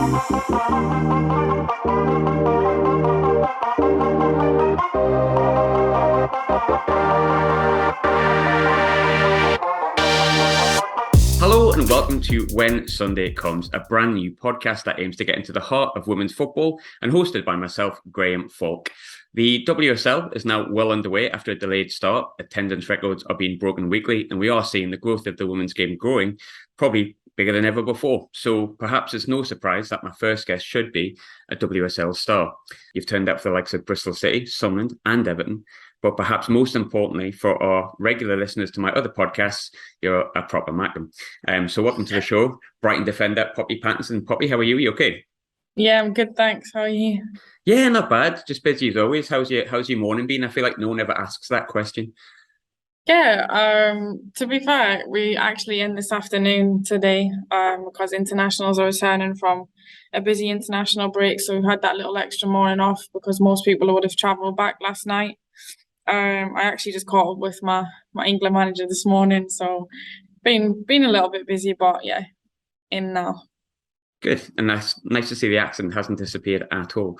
Hello and welcome to When Sunday Comes, a brand new podcast that aims to get into the heart of women's football and hosted by myself, Graham Falk. The WSL is now well underway after a delayed start. Attendance records are being broken weekly and we are seeing the growth of the women's game growing, probably bigger than ever before. So perhaps it's no surprise that my first guest should be a WSL star. You've turned up for the likes of Bristol City, Sunderland and Everton. But perhaps most importantly, for our regular listeners to my other podcasts, you're a proper Mackem. So welcome to the show, Brighton defender Poppy Pattinson. Poppy, how are you? Are you okay? Yeah, I'm good, thanks. How are you? Yeah, not bad. Just busy as always. How's your morning been? I feel like no one ever asks that question. Yeah, to be fair, we actually end this afternoon today, because internationals are returning from a busy international break. So we've had that little extra morning off because most people would have travelled back last night. I actually just caught up with my England manager this morning, so been a little bit busy, but yeah, in now. Good, and that's nice to see the accent hasn't disappeared at all.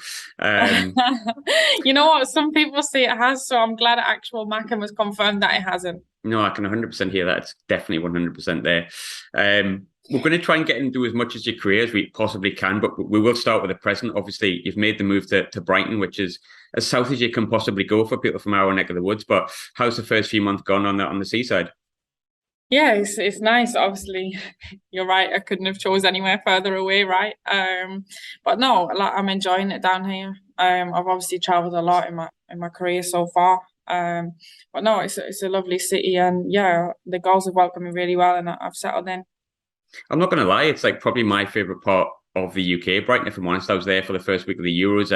You know what? Some people say it has, so I'm glad actual Mackem has confirmed that it hasn't. No, I can 100% hear that. It's definitely 100% there. We're going to try and get into as much as your career as we possibly can, but we will start with the present. Obviously, you've made the move to Brighton, which is as south as you can possibly go for people from our neck of the woods. But how's the first few months gone on the seaside? Yeah, it's nice. Obviously, you're right. I couldn't have chose anywhere further away, right? But no, like, I'm enjoying it down here. I've obviously travelled a lot in my career so far. But no, it's a lovely city, and yeah, the girls have welcomed me really well, and I've settled in. I'm not going to lie, it's like probably my favourite part of the UK, Brighton, if I'm honest. I was there for the first week of the Euros.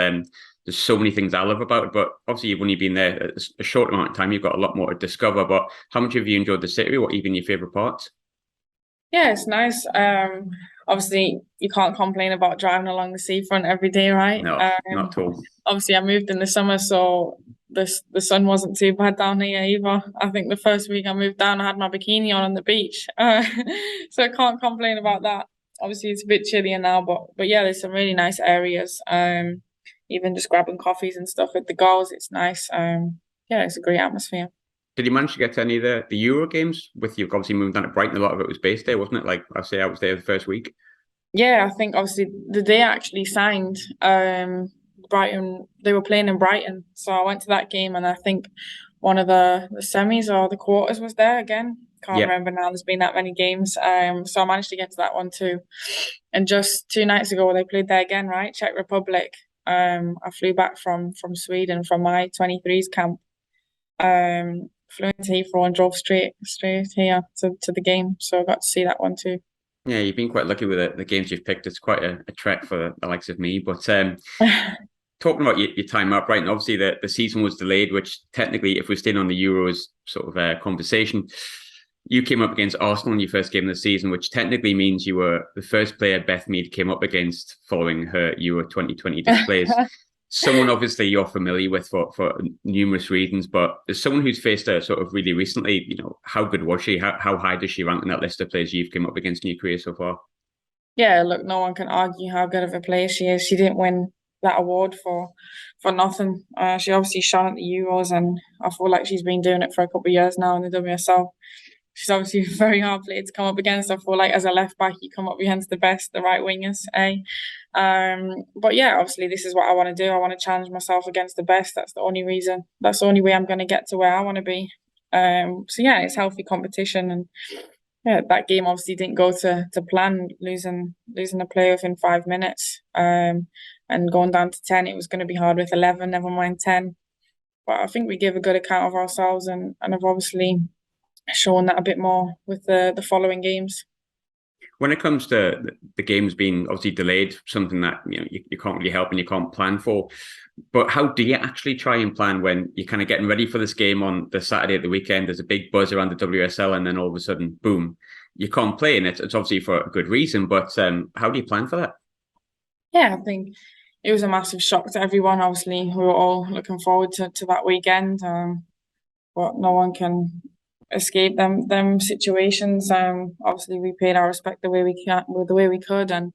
There's so many things I love about it, but obviously you've only been there a short amount of time. You've got a lot more to discover, but how much have you enjoyed the city? What have been your favourite parts? Yeah, it's nice. Obviously, you can't complain about driving along the seafront every day, right? No, not at all. Obviously, I moved in the summer, so the sun wasn't too bad down here either. I think the first week I moved down, I had my bikini on the beach, so I can't complain about that. Obviously, it's a bit chillier now, but yeah, there's some really nice areas. Even just grabbing coffees and stuff with the girls, it's nice. Yeah, it's a great atmosphere. Did you manage to get to any of the Euro games with you? Obviously moved down to Brighton, a lot of it was based there, wasn't it? Like I say, I was there the first week. Yeah, I think obviously the day I actually signed, Brighton, they were playing in Brighton. So I went to that game, and I think one of the semis or the quarters was there again. Can't remember now, there's been that many games. So I managed to get to that one too. And just 2 nights ago they played there again, right? Czech Republic. I flew back from Sweden from my 23s camp. Flew into Heathrow and drove straight here to the game. So I got to see that one too. Yeah, you've been quite lucky with the games you've picked. It's quite a trek for the likes of me. But talking about your time up, right, and obviously the season was delayed, which technically, if we're staying on the Euros sort of conversation, you came up against Arsenal in your first game of the season, which technically means you were the first player Beth Mead came up against following her Euro 2020 displays. Someone obviously you're familiar with for numerous reasons, but as someone who's faced her sort of really recently, you know, how good was she? How high does she rank in that list of players you've come up against in your career so far? Yeah, look, no one can argue how good of a player she is. She didn't win that award for nothing. She obviously shone at the Euros, and I feel like she's been doing it for a couple of years now in the WSL. She's obviously a very hard player to come up against. I feel like as a left back, you come up against the best, the right wingers, eh? But yeah, obviously this is what I want to do. I want to challenge myself against the best. That's the only reason. That's the only way I'm going to get to where I want to be. So yeah, it's healthy competition, and yeah, that game obviously didn't go to plan. Losing a player within 5 minutes, and going down to 10, it was going to be hard with 11. Never mind 10. But I think we gave a good account of ourselves, and have obviously shown that a bit more with the following games. When it comes to the games being obviously delayed, something that you can't really help and you can't plan for, but how do you actually try and plan when you're kind of getting ready for this game on the Saturday at the weekend? There's a big buzz around the WSL, and then all of a sudden, boom, you can't play, and it's obviously for a good reason. But how do you plan for that? Yeah, I think it was a massive shock to everyone. Obviously, we were all looking forward to that weekend, but no one can escape them situations. Obviously we paid our respect the way we could, and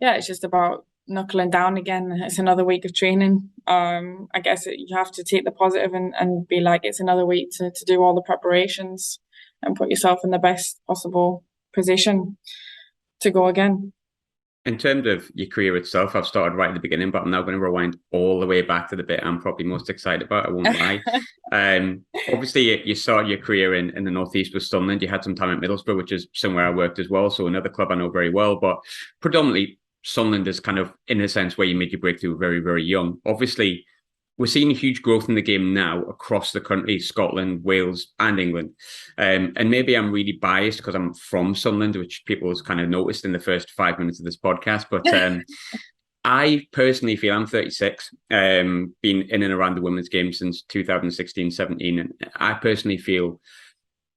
yeah, it's just about knuckling down again. It's another week of training. I guess you have to take the positive and be like, it's another week to do all the preparations and put yourself in the best possible position to go again. In terms of your career itself, I've started right at the beginning, but I'm now going to rewind all the way back to the bit I'm probably most excited about. I won't lie. Obviously, you started your career in the Northeast with Sunderland. You had some time at Middlesbrough, which is somewhere I worked as well. So another club I know very well, but predominantly Sunderland is kind of, in a sense, where you made your breakthrough very, very young. Obviously, we're seeing huge growth in the game now across the country, Scotland, Wales, and England. And maybe I'm really biased because I'm from Sunderland, which people has kind of noticed in the first 5 minutes of this podcast. But I personally feel, I'm 36, been in and around the women's game since 2016, 17. And I personally feel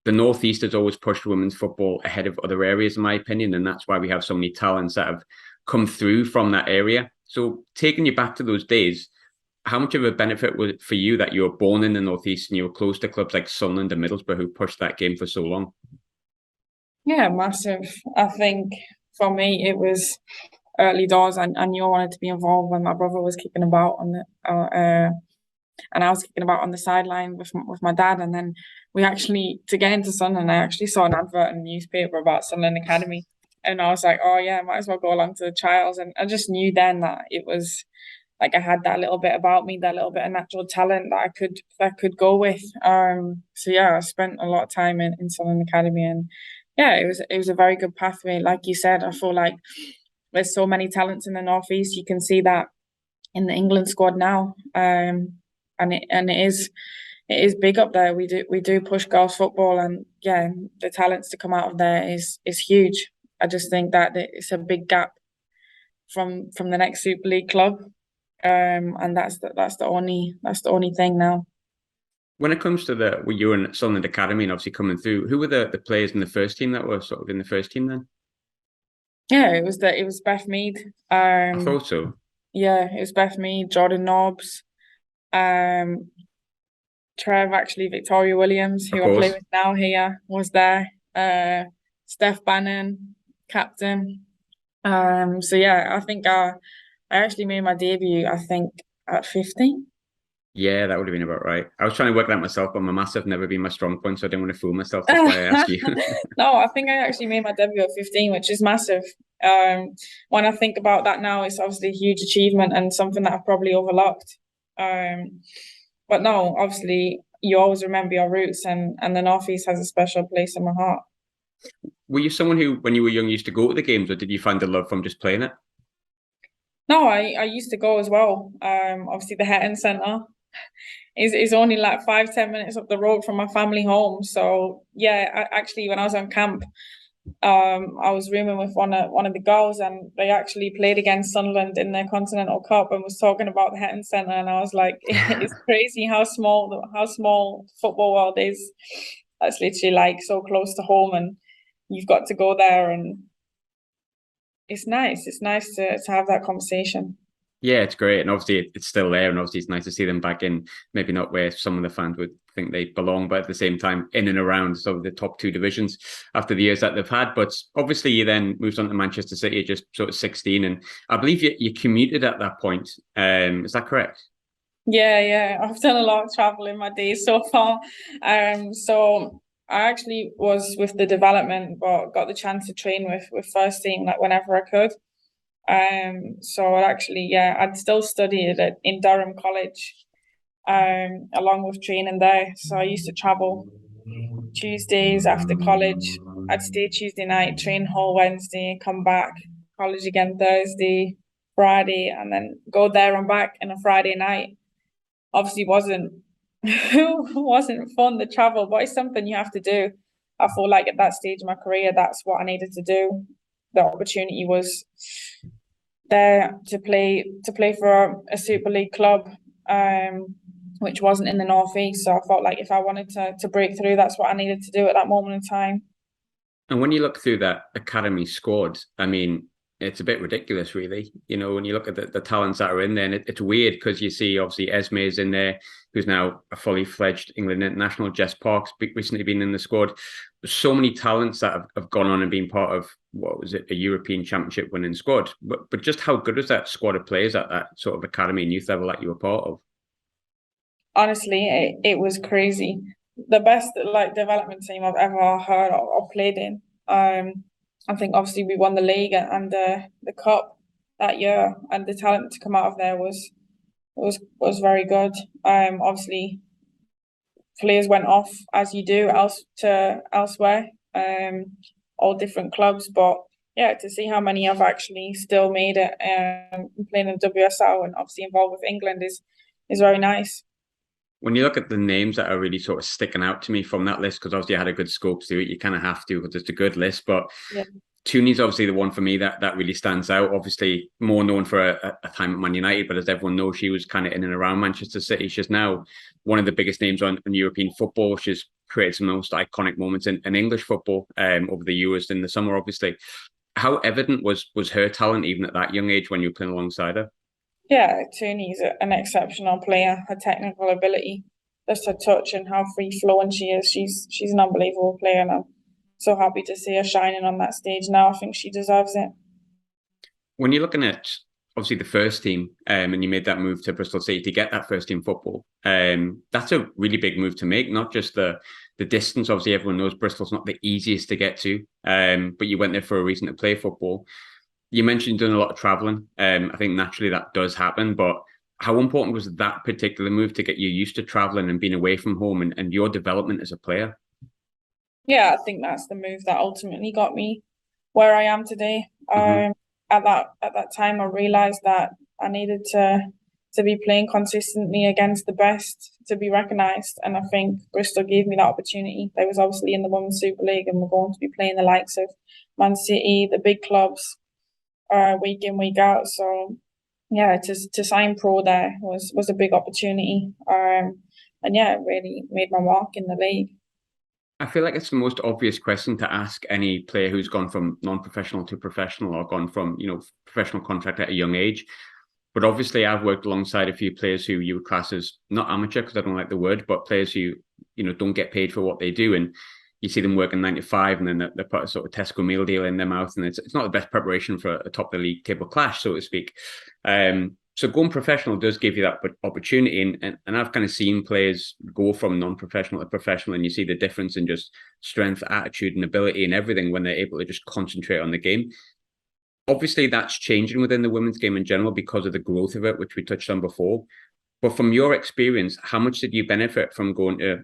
the Northeast has always pushed women's football ahead of other areas, in my opinion. And that's why we have so many talents that have come through from that area. So taking you back to those days, how much of a benefit was it for you that you were born in the Northeast and you were close to clubs like Sunderland and Middlesbrough who pushed that game for so long? Yeah, massive. I think for me it was early doors. I knew I wanted to be involved when my brother was kicking about on the and I was kicking about on the sideline with my dad. And then we actually, to get into Sunderland, I actually saw an advert in the newspaper about Sunderland Academy, and I was like, oh yeah, might as well go along to the trials. And I just knew then that it was like I had that little bit about me, that little bit of natural talent that I could go with. So yeah, I spent a lot of time in Sunderland Academy, and yeah, it was a very good pathway. Like you said, I feel like there's so many talents in the Northeast. You can see that in the England squad now. And it is big up there. We do push girls football, and yeah, the talents to come out of there is huge. I just think that it's a big gap from the next Super League club. And that's the only thing now. When it comes to you were in Sunderland Academy and obviously coming through, who were the players in the first team that were sort of in the first team then? Yeah, it was Beth Mead. I thought so. Yeah, it was Beth Mead, Jordan Nobbs, Trev, actually Victoria Williams, who I play with now here, was there. Steph Bannon, captain. So yeah, I think I actually made my debut, I think, at 15. Yeah, that would have been about right. I was trying to work that myself, but my maths have never been my strong point, so I didn't want to fool myself. That's why I asked you. No, I think I actually made my debut at 15, which is massive. When I think about that now, it's obviously a huge achievement and something that I've probably overlooked. But no, obviously, you always remember your roots, and the Northeast has a special place in my heart. Were you someone who, when you were young, used to go to the games, or did you find the love from just playing it? No, I used to go as well. Obviously, the Hetton Centre is only like 5-10 minutes up the road from my family home. So yeah, actually, when I was on camp, I was rooming with one of the girls, and they actually played against Sunderland in the Continental Cup and was talking about the Hetton Centre, and I was like, it's crazy how small football world is. That's literally like so close to home, and you've got to go there, and it's nice. It's nice to have that conversation. Yeah, it's great. And obviously it's still there. And obviously it's nice to see them back in, maybe not where some of the fans would think they belong, but at the same time, in and around sort of the top two divisions after the years that they've had. But obviously you then moved on to Manchester City at just sort of 16. And I believe you commuted at that point. Is that correct? Yeah. I've done a lot of travel in my days so far. So I actually was with the development, but got the chance to train with first team like whenever I could. So I'd still studied in Durham College, along with training there. So I used to travel Tuesdays after college. I'd stay Tuesday night, train whole Wednesday, come back, college again Thursday, Friday, and then go there and back on a Friday night. Obviously wasn't fun to travel, but it's something you have to do. I feel like at that stage of my career, that's what I needed to do. The opportunity was there to play for a Super League club, which wasn't in the Northeast. So I felt like if I wanted to break through, that's what I needed to do at that moment in time. And when you look through that academy squad, I mean, It's a bit ridiculous, really. When you look at the talents that are in there, and it's weird because you see obviously Esme is in there, who's now a fully fledged England international. Jess Park's recently been in the squad. There's so many talents that have gone on and been part of, what was it, a European Championship winning squad. But just how good was that squad of players at that sort of academy and youth level that you were part of? Honestly, it was crazy. The best like development team I've ever heard or played in. I think obviously we won the league and the cup that year, and the talent to come out of there was very good. Obviously players went off as you do elsewhere, all different clubs, but yeah, to see how many have actually still made it playing in WSL and obviously involved with England is very nice. When you look at the names that are really sort of sticking out to me from that list, because obviously I had a good scope through it, you kind of have to because it's a good list. But yeah. Tooney's obviously the one for me that really stands out. Obviously, more known for a time at Man United, but as everyone knows, she was kind of in and around Manchester City. She's now one of the biggest names on European football. She's created some of the most iconic moments in English football over the Euros in the summer, obviously. How evident was her talent even at that young age when you were playing alongside her? Yeah, Tooney's an exceptional player. Her technical ability, just her touch and how free flowing she is. She's an unbelievable player, and I'm so happy to see her shining on that stage now. I think she deserves it. When you're looking at obviously the first team, and you made that move to Bristol City to get that first team football, that's a really big move to make. Not just the distance. Obviously, everyone knows Bristol's not the easiest to get to, but you went there for a reason to play football. You mentioned doing a lot of traveling. I think naturally that does happen, but how important was that particular move to get you used to traveling and being away from home and your development as a player? Yeah, I think that's the move that ultimately got me where I am today. Mm-hmm. At that time, I realized that I needed to be playing consistently against the best to be recognised, and I think Bristol gave me that opportunity. They was obviously in the Women's Super League, and we're going to be playing the likes of Man City, the big clubs, week in week out. So yeah, to sign pro there was a big opportunity. And yeah, it really made my mark in the league. I feel like it's the most obvious question to ask any player who's gone from non-professional to professional or gone from, professional contract at a young age. But obviously I've worked alongside a few players who you would class as not amateur, because I don't like the word, but players who, don't get paid for what they do. And you see them working 9 to 5 and then they put a sort of Tesco meal deal in their mouth. And it's not the best preparation for a top of the league table clash, so to speak. So going professional does give you that opportunity. And I've kind of seen players go from non-professional to professional, and you see the difference in just strength, attitude, and ability and everything when they're able to just concentrate on the game. Obviously, that's changing within the women's game in general because of the growth of it, which we touched on before. But from your experience, how much did you benefit from going to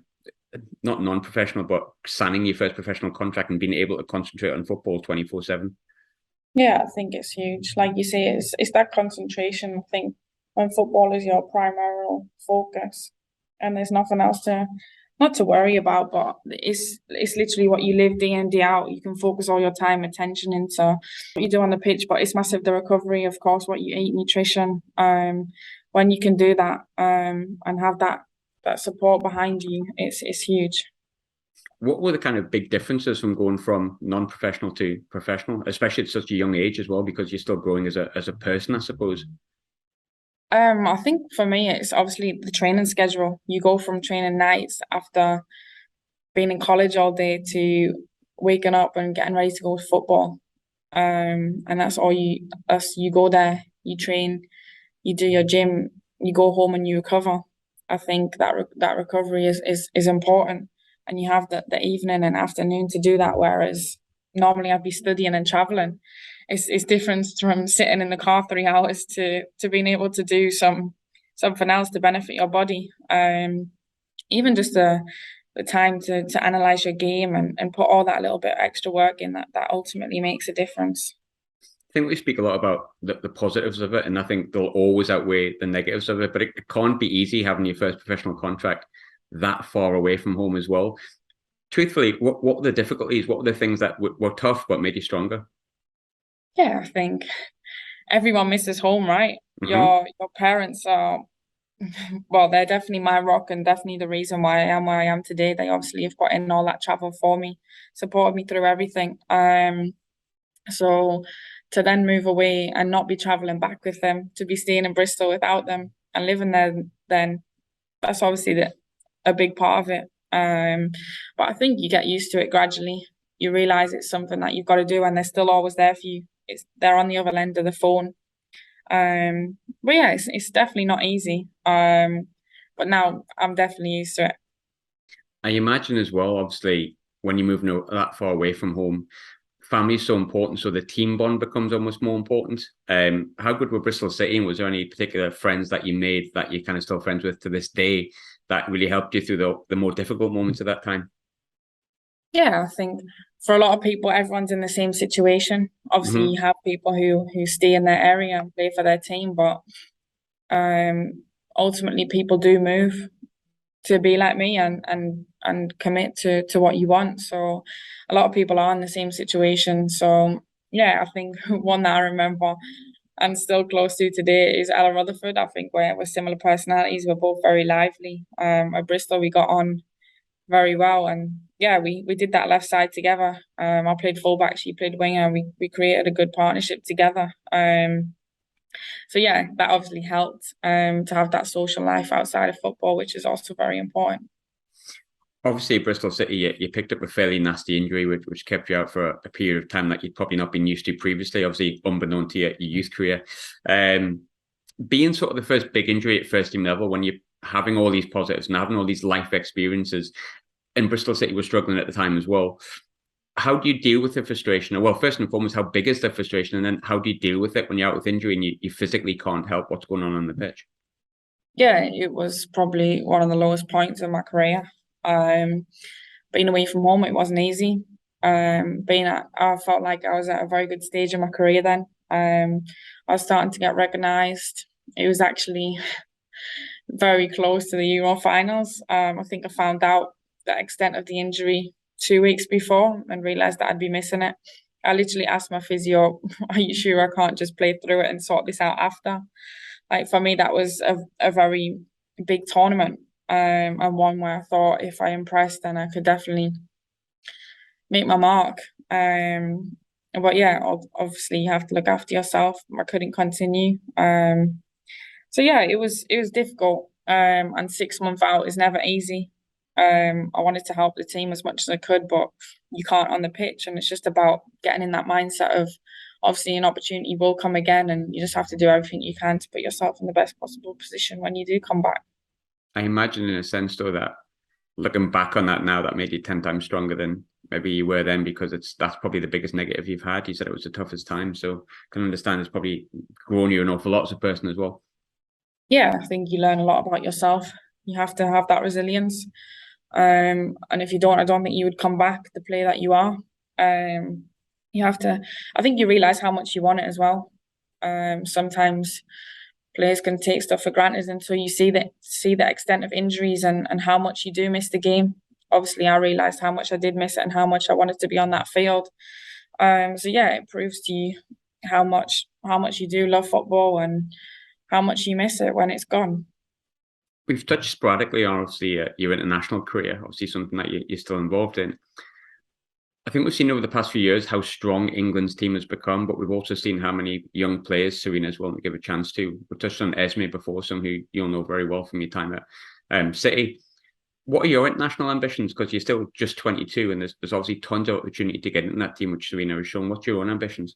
not non-professional, but signing your first professional contract and being able to concentrate on football 24/7? Yeah, I think it's huge. Like you say, it's that concentration. I think when football is your primary focus, and there's nothing else not to worry about, but it's literally what you live day in, day out. You can focus all your time, attention into what you do on the pitch, but it's massive the recovery, of course, what you eat, nutrition. When you can do that, and have that support behind you, it's huge. What were the kind of big differences from going from non-professional to professional, especially at such a young age as well, because you're still growing as a person, I suppose? I think for me, it's obviously the training schedule. You go from training nights after being in college all day to waking up and getting ready to go to football. And that's all you go there, you train, you do your gym, you go home and you recover. I think that recovery is important, and you have the evening and afternoon to do that. Whereas normally I'd be studying and traveling. It's different from sitting in the car 3 hours to being able to do something else to benefit your body. Even just the time to analyze your game and put all that little bit extra work in, that ultimately makes a difference. I think we speak a lot about the positives of it, and I think they'll always outweigh the negatives of it. But it can't be easy having your first professional contract that far away from home as well. Truthfully, what were the difficulties? What were the things that were tough but made you stronger? Yeah, I think everyone misses home, right? Mm-hmm. Your parents are, well, they're definitely my rock and definitely the reason why I am where I am today. They obviously have put in all that travel for me, supported me through everything. So to then move away and not be traveling back with them, to be staying in Bristol without them and living there, then that's obviously a big part of it. But I think you get used to it gradually. You realize it's something that you've got to do, and they're still always there for you. They're on the other end of the phone. But yeah, it's definitely not easy. But now I'm definitely used to it. I imagine as well, obviously, when you're moving that far away from home, family is so important, so the team bond becomes almost more important. How good were Bristol City, and was there any particular friends that you made that you're kind of still friends with to this day that really helped you through the more difficult moments of that time? Yeah, I think for a lot of people, everyone's in the same situation. Obviously, Mm-hmm. you have people who stay in their area and play for their team, but ultimately, people do move to be like me and commit to what you want. So a lot of people are in the same situation. So yeah, I think one that I remember and still close to today is Ella Rutherford. I think we're similar personalities. We're both very lively. At Bristol, we got on very well, and yeah, we did that left side together. I played fullback, she played winger. We created a good partnership together. So yeah, that obviously helped to have that social life outside of football, which is also very important. Obviously, Bristol City, you picked up a fairly nasty injury, which kept you out for a period of time that you'd probably not been used to previously, obviously, unbeknown to your youth career. Being sort of the first big injury at first team level, when you're having all these positives and having all these life experiences, and Bristol City was struggling at the time as well. How do you deal with the frustration? Well, first and foremost, how big is the frustration? And then how do you deal with it when you're out with injury and you physically can't help what's going on the pitch? Yeah, it was probably one of the lowest points of my career. Being away from home, it wasn't easy. I felt like I was at a very good stage in my career then. I was starting to get recognised. It was actually very close to the Euro finals. I think I found out the extent of the injury 2 weeks before and realised that I'd be missing it. I literally asked my physio, "Are you sure I can't just play through it and sort this out after?" Like for me, that was a very big tournament, and one where I thought if I impressed, then I could definitely make my mark. But yeah, obviously you have to look after yourself. I couldn't continue. So yeah, it was difficult. And 6 months out is never easy. I wanted to help the team as much as I could, but you can't on the pitch, and it's just about getting in that mindset of obviously an opportunity will come again, and you just have to do everything you can to put yourself in the best possible position when you do come back. I imagine, in a sense, though, that looking back on that now, that made you 10 times stronger than maybe you were then, because that's probably the biggest negative you've had. You said it was the toughest time, so I can understand it's probably grown you an awful lot as a person as well. Yeah, I think you learn a lot about yourself. You have to have that resilience. And if you don't, I don't think you would come back the player that you are. Um, you have to, I think you realize how much you want it as well. Sometimes players can take stuff for granted until you see the extent of injuries and how much you do miss the game. Obviously, I realized how much I did miss it and how much I wanted to be on that field. So yeah, it proves to you how much you do love football and how much you miss it when it's gone. We've touched sporadically on, obviously, your international career, obviously something that you're still involved in. I think we've seen over the past few years how strong England's team has become, but we've also seen how many young players Serena's willing to give a chance to. We've touched on Esme before, some who you'll know very well from your time at City. What are your international ambitions? Because you're still just 22, and there's obviously tons of opportunity to get in that team, which Serena has shown. What's your own ambitions?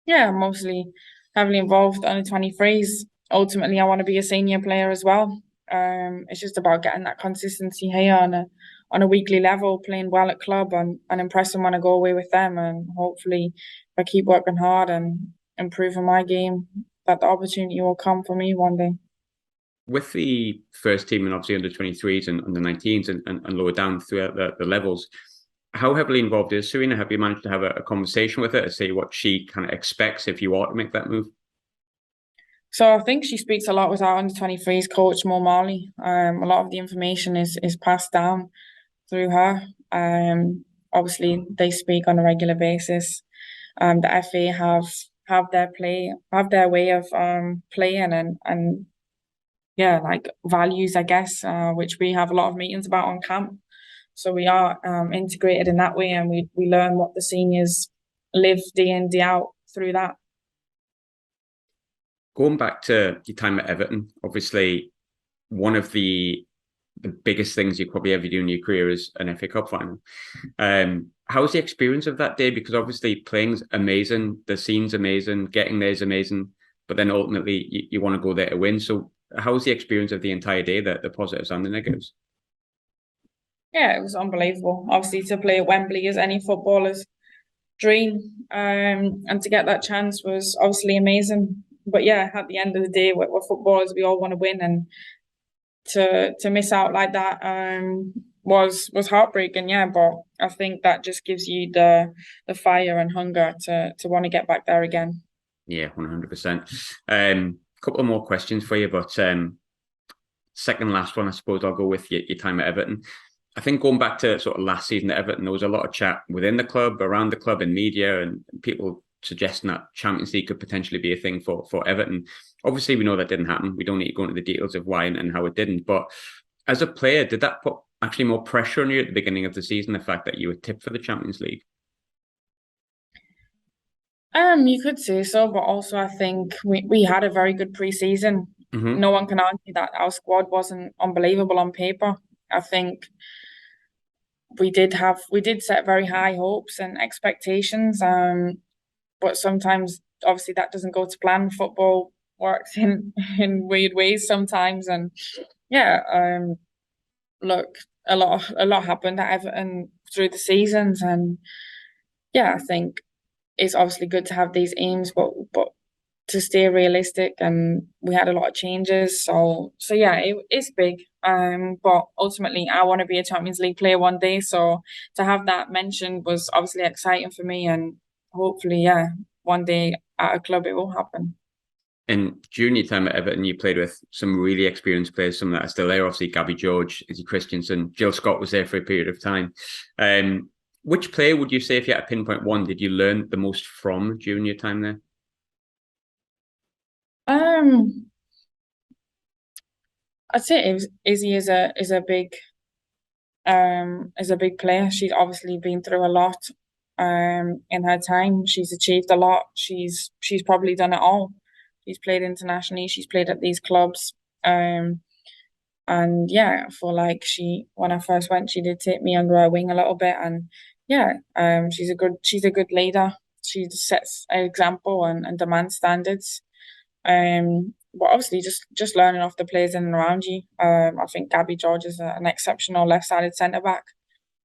Yeah, I'm mostly heavily involved under 23s. Ultimately, I want to be a senior player as well. It's just about getting that consistency here on a weekly level, playing well at club and impressing when I go away with them. And hopefully, if I keep working hard and improving my game, that the opportunity will come for me one day. With the first team and obviously under 23s and under 19s and lower down throughout the levels, how heavily involved is Serena? Have you managed to have a conversation with her to see what she kind of expects if you are to make that move? So I think she speaks a lot with our under 23s coach Mo Marley. A lot of the information is passed down through her. Obviously they speak on a regular basis. The FA have their way of playing and yeah, like values, I guess, which we have a lot of meetings about on camp. So we are integrated in that way, and we learn what the seniors live day in day out through that. Going back to your time at Everton, obviously one of the biggest things you probably ever do in your career is an FA Cup final. How was the experience of that day? Because obviously playing's amazing, the scene's amazing, getting there is amazing, but then ultimately you want to go there to win. So how was the experience of the entire day, the positives and the negatives? Yeah, it was unbelievable. Obviously, to play at Wembley is any footballer's dream, and to get that chance was obviously amazing. But yeah, at the end of the day, we're footballers. We all want to win, and to miss out like that was heartbreaking. Yeah, but I think that just gives you the fire and hunger to want to get back there again. Yeah, 100%. Couple of more questions for you, but second last one, I suppose I'll go with your time at Everton. I think going back to sort of last season at Everton, there was a lot of chat within the club, around the club, in media, and people suggesting that Champions League could potentially be a thing for Everton. Obviously, we know that didn't happen. We don't need to go into the details of why and how it didn't. But as a player, did that put actually more pressure on you at the beginning of the season, the fact that you were tipped for the Champions League? You could say so, but also I think we had a very good pre-season. Mm-hmm. No one can argue that our squad wasn't unbelievable on paper. I think we did set very high hopes and expectations. But sometimes obviously that doesn't go to plan. Football works in weird ways sometimes, and yeah, look, a lot happened at Everton through the seasons, and yeah, I think it's obviously good to have these aims, but to stay realistic, and we had a lot of changes. So yeah, it's big. But ultimately I want to be a Champions League player one day. So to have that mentioned was obviously exciting for me, and hopefully, yeah, one day at a club it will happen. And during your time at Everton, you played with some really experienced players, some that are still there. Obviously, Gabby George, Izzy Christensen, Jill Scott was there for a period of time. Which player would you say, if you had to pinpoint one, did you learn the most from during your time there? Um, I'd say Izzy is a big player. She's obviously been through a lot in her time. She's achieved a lot. She's probably done it all. She's played internationally, she's played at these clubs. And yeah, I feel like when I first went, she did take me under her wing a little bit, and yeah, she's a good leader. She sets an example and demands standards. But obviously, just learning off the players in and around you. I think Gabby George is an exceptional left-sided centre back.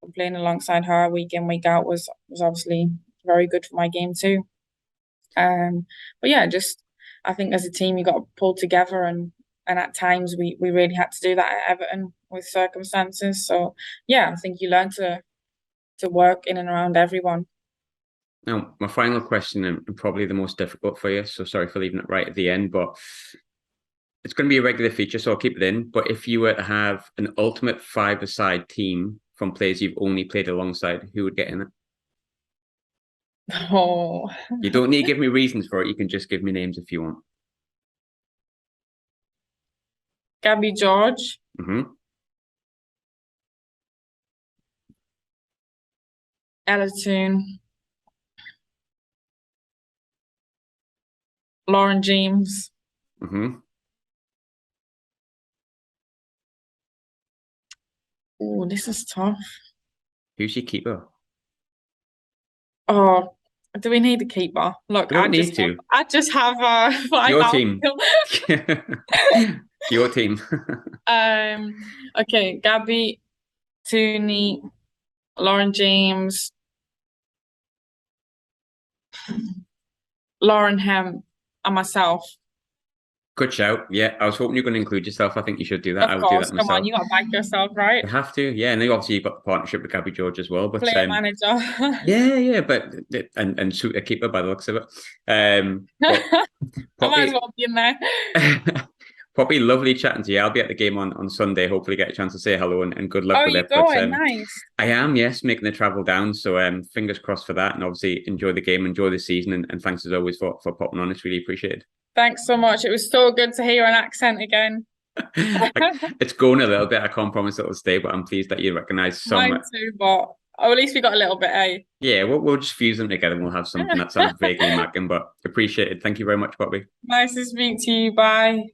And playing alongside her week in week out was obviously very good for my game too. But yeah, just I think as a team you got to pull together, and at times we really had to do that at Everton with circumstances. So yeah, I think you learn to work in and around everyone. Now, my final question, and probably the most difficult for you, so sorry for leaving it right at the end, but it's going to be a regular feature, so I'll keep it in. But if you were to have an ultimate five-a-side team from players you've only played alongside, who would get in it? Oh, You don't need to give me reasons for it. You can just give me names if you want. Gabby George, Mm-hmm. Ella Toon, Lauren James. Mm-hmm. Oh, this is tough. Who's your keeper? Oh, do we need a keeper? Look, You don't need to. I just have It's five your out. team. It's your team. Okay, Gabby, Tooney, Lauren James, Lauren Hemp, and myself. Good shout. Yeah, I was hoping you're going to include yourself. I think you should do that. Of I would do course, that come on, myself. you got to back yourself, right? You have to, yeah. And then obviously you've got the partnership with Gabby George as well. But Player manager. yeah, but and suit a keeper by the looks of it. But I might as Poppy, well be in there. Poppy, lovely chatting to you. I'll be at the game on Sunday. Hopefully, get a chance to say hello and good luck Oh, with you it. But going? Nice. I am, yes, making the travel down. So fingers crossed for that. And obviously, enjoy the game, enjoy the season, and thanks as always for popping on. It's really appreciated. Thanks so much. It was so good to hear an accent again. It's going a little bit. I can't promise it'll stay, but I'm pleased that you recognise some. Mine too, but Oh, at least we got a little bit, eh? Yeah, we'll just fuse them together and we'll have something that sounds vaguely macking, but appreciate it. Thank you very much, Poppy. Nice to speak to you. Bye.